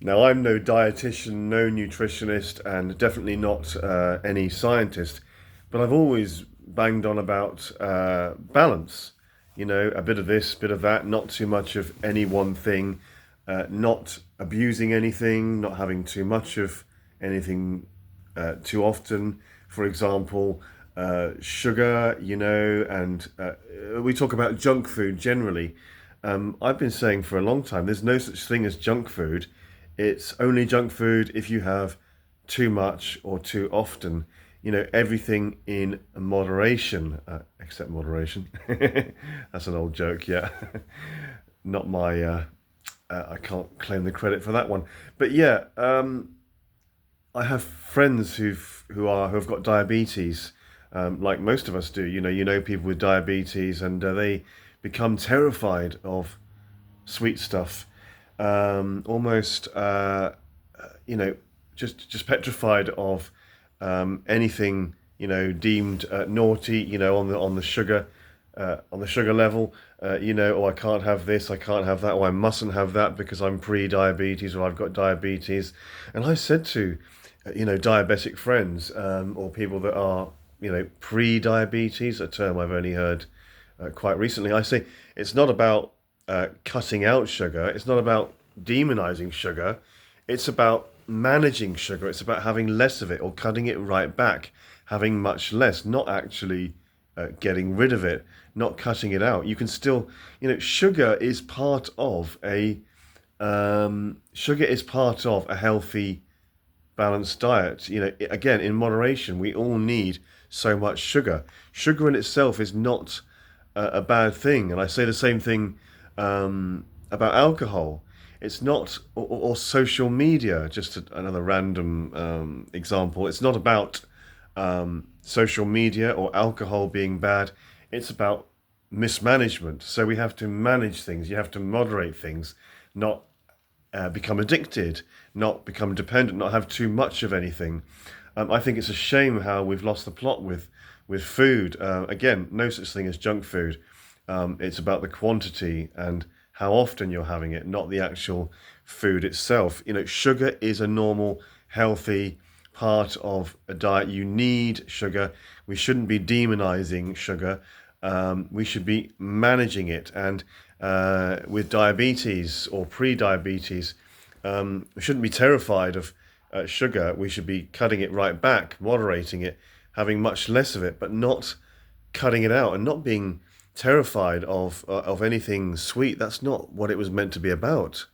Now, I'm no dietitian, no nutritionist, and definitely not any scientist, but I've always banged on about balance. You know, a bit of this, bit of that, not too much of any one thing, not abusing anything, not having too much of anything too often. For example, sugar, you know, and we talk about junk food generally. I've been saying for a long time there's no such thing as junk food. It's only junk food if you have too much or too often. You know, everything in moderation, except moderation. That's an old joke, yeah. Not my, I can't claim the credit for that one. But yeah, I have friends who have got diabetes, like most of us do. You know people with diabetes, and they become terrified of sweet stuff, almost you know just petrified of anything deemed naughty, on the sugar level. Oh, I can't have this, I can't have that, or I mustn't have that because I'm pre-diabetes or I've got diabetes. And I said to diabetic friends, or people that are pre-diabetes, a term I've only heard quite recently. I say it's not about cutting out sugar. It's not about demonizing sugar. It's about managing sugar. It's about having less of it or cutting it right back, having much less, not actually getting rid of it, not cutting it out. You can still, sugar is part of a healthy, balanced diet. Again, in moderation. We all need so much sugar. Sugar in itself is not a bad thing, and I say the same thing about alcohol. It's not, or social media. Just another random example. It's not about social media or alcohol being bad. It's about mismanagement. So we have to manage things. You have to moderate things, not become addicted, not become dependent, not have too much of anything. I think it's a shame how we've lost the plot with food. Again, no such thing as junk food. It's about the quantity and how often you're having it, not the actual food itself. Sugar is a normal, healthy part of a diet. You need sugar. We shouldn't be demonizing sugar. We should be managing it. And with diabetes or pre-diabetes, we shouldn't be terrified of sugar. We should be cutting it right back, moderating it, having much less of it, but not cutting it out and not being terrified of anything sweet. That's not what it was meant to be about.